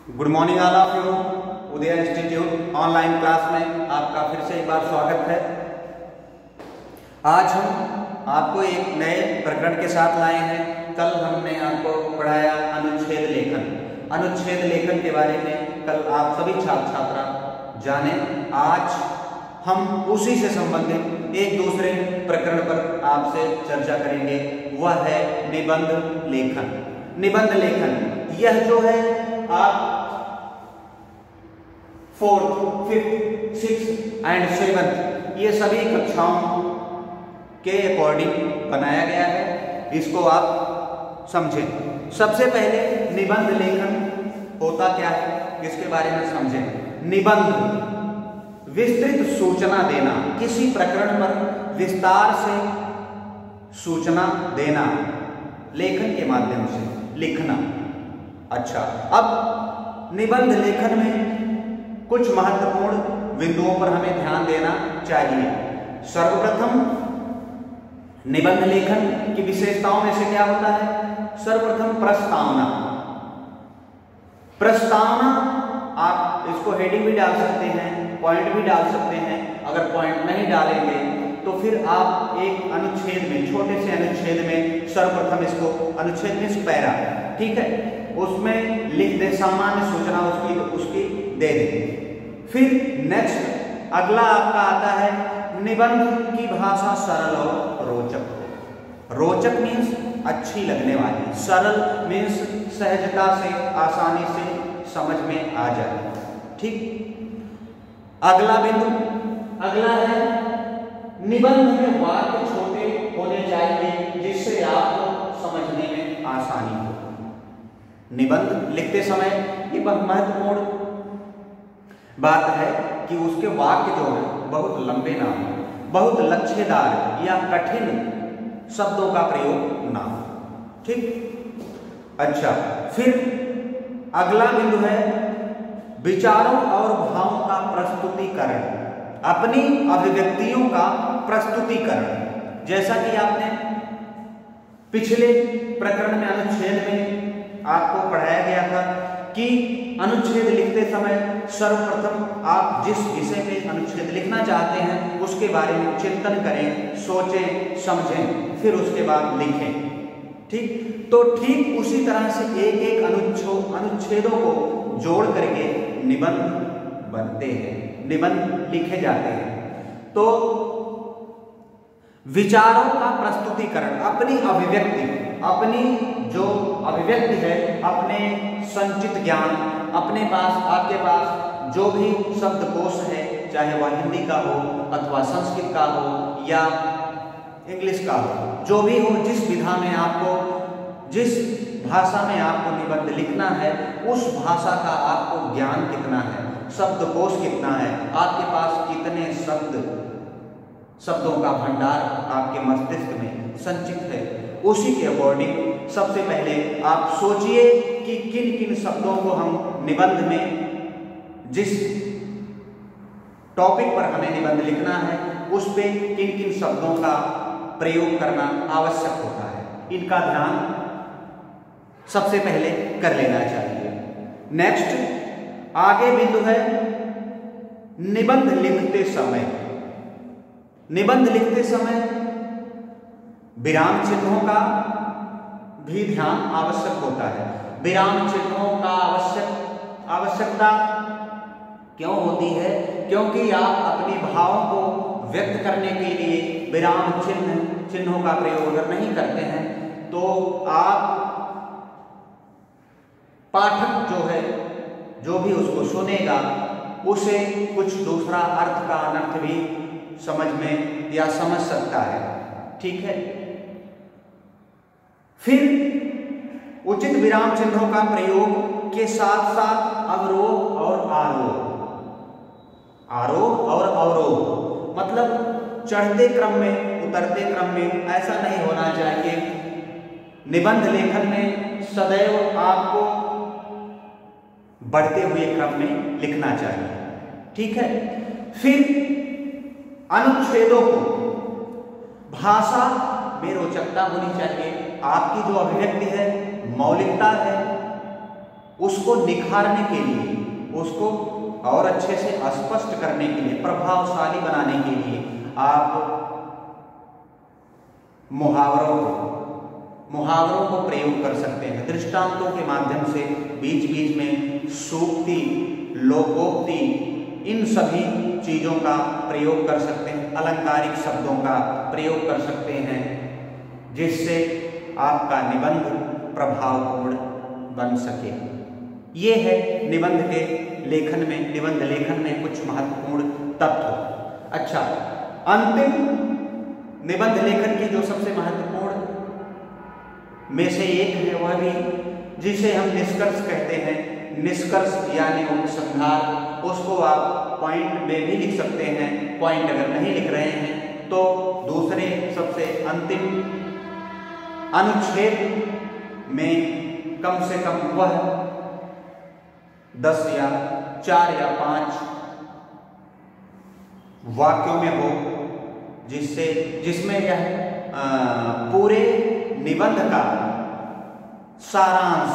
Good morning all of you. Uday institute online class में आपका फिर से एक बार स्वागत है। आज हम आपको एक नए प्रकरण के साथ लाए हैं। कल हमने आपको पढ़ाया अनुच्छेद लेखन। अनुच्छेद लेखन के बारे में कल आप सभी छात्र छात्रा जाने। आज हम उसी से संबंधित एक दूसरे प्रकरण पर आपसे चर्चा करेंगे, वह है निबंध लेखन। निबंध लेखन यह जो है आप 4th, 5th, 6th and 7th ये सभी कक्षाओं के अकॉर्डिंग बनाया गया है। इसको आप समझें। सबसे पहले निबंध लेखन होता क्या है इसके बारे में समझें। निबंध विस्तृत सूचना देना, किसी प्रकरण पर विस्तार से सूचना देना, लेखन के माध्यम से लिखना। अच्छा, अब निबंध लेखन में कुछ महत्वपूर्ण बिंदुओं पर हमें ध्यान देना चाहिए। सर्वप्रथम निबंध लेखन की विशेषताओं में से क्या होता है? सर्वप्रथम प्रस्तावना। प्रस्तावना आप इसको हेडिंग भी डाल सकते हैं, पॉइंट भी डाल सकते हैं। अगर पॉइंट नहीं डालेंगे तो फिर आप एक अनुच्छेद में, छोटे से अनुच्छेद में सर्वप्रथम इसको, अनुच्छेद में पैरा, ठीक है, उसमें लिख दे, सामान्य सूचना उसकी दे दे। फिर नेक्स्ट अगला आपका आता है निबंध की भाषा सरल और रोचक। रोचक मीन्स अच्छी लगने वाली, सरल मीन्स सहजता से, आसानी से समझ में आ जाए। ठीक। अगला बिंदु, अगला है निबंध में वाक्य छोटे होने चाहिए जिससे आपको समझने में आसानी हो। निबंध लिखते समय ये बहुत महत्वपूर्ण बात है कि उसके वाक्य जो है बहुत लंबे ना हो, बहुत लच्छेदार या कठिन शब्दों का प्रयोग ना हो। ठीक। अच्छा, फिर अगला बिंदु है विचारों और भावों का प्रस्तुतिकरण, अपनी अभिव्यक्तियों का प्रस्तुतिकरण। जैसा कि आपने पिछले प्रकरण में, अनुच्छेद में आपको पढ़ाया गया था कि अनुच्छेद लिखते समय सर्वप्रथम आप जिस विषय पे अनुच्छेद लिखना चाहते हैं उसके बारे में चिंतन करें, सोचें, समझें, फिर उसके बाद लिखें। ठीक। तो ठीक उसी तरह से एक एक अनुच्छेदों को जोड़ करके निबंध बनते हैं, निबंध लिखे जाते हैं। तो विचारों का प्रस्तुतिकरण, अपनी अभिव्यक्ति, अपनी जो अभिव्यक्ति है, अपने संचित ज्ञान, अपने पास, आपके पास जो भी शब्दकोश है, चाहे वह हिंदी का हो अथवा संस्कृत का हो या इंग्लिश का हो, जो भी हो, जिस विधा में आपको, जिस भाषा में आपको निबंध लिखना है, उस भाषा का आपको ज्ञान कितना है, शब्दकोश कितना है, आपके पास कितने शब्दों का भंडार आपके मस्तिष्क में संचित है, उसी के अकॉर्डिंग सबसे पहले आप सोचिए कि किन किन शब्दों को हम निबंध में, जिस टॉपिक पर हमें निबंध लिखना है उस पे किन किन शब्दों का प्रयोग करना आवश्यक होता है। इनका ध्यान सबसे पहले कर लेना चाहिए। नेक्स्ट आगे बिंदु है निबंध लिखते समय। निबंध लिखते समय विराम चिन्हों का भी ध्यान आवश्यक होता है। विराम चिन्हों का आवश्यकता क्यों होती है? क्योंकि आप अपने भावों को व्यक्त करने के लिए विराम चिन्हों का प्रयोग अगर नहीं करते हैं तो आप, पाठक जो है, जो भी उसको सुनेगा, उसे कुछ दूसरा अर्थ का अनर्थ भी समझ में या समझ सकता है। ठीक है। फिर उचित विराम चिन्हों का प्रयोग के साथ साथ अवरोह और आरोह, आरोह और अवरोह, मतलब चढ़ते क्रम में, उतरते क्रम में ऐसा नहीं होना चाहिए। निबंध लेखन में सदैव आपको बढ़ते हुए क्रम में लिखना चाहिए। ठीक है। फिर अनुच्छेदों को भाषा में रोचकता होनी चाहिए। आपकी जो अभिव्यक्ति है, मौलिकता है, उसको निखारने के लिए, उसको और अच्छे से स्पष्ट करने के लिए, प्रभावशाली बनाने के लिए आप मुहावरों को प्रयोग कर सकते हैं। दृष्टांतों के माध्यम से बीच बीच में सूक्ति, लोकोक्ति, इन सभी चीजों का प्रयोग कर सकते हैं, अलंकारिक शब्दों का प्रयोग कर सकते हैं, जिससे आपका निबंध प्रभावपूर्ण बन सके। ये है निबंध लेखन में कुछ महत्वपूर्ण तत्व। अच्छा, अंतिम निबंध लेखन की जो सबसे महत्वपूर्ण में से एक है, वह भी जिसे हम निष्कर्ष कहते हैं, निष्कर्ष यानी उपसंहार। उसको आप पॉइंट में भी लिख सकते हैं, पॉइंट अगर नहीं लिख रहे हैं तो दूसरे सबसे अंतिम अनुच्छेद में कम से कम वह 10 या 4 या 5 वाक्यों में हो, जिसमें यह पूरे निबंध का सारांश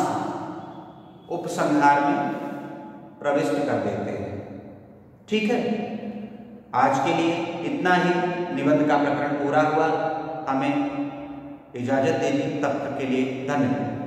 उपसंहार में प्रविष्ट कर देते हैं। ठीक है, आज के लिए इतना ही। निबंध का प्रकरण पूरा हुआ। हमें इजाजत देनी, तब तक के लिए धन्यवाद।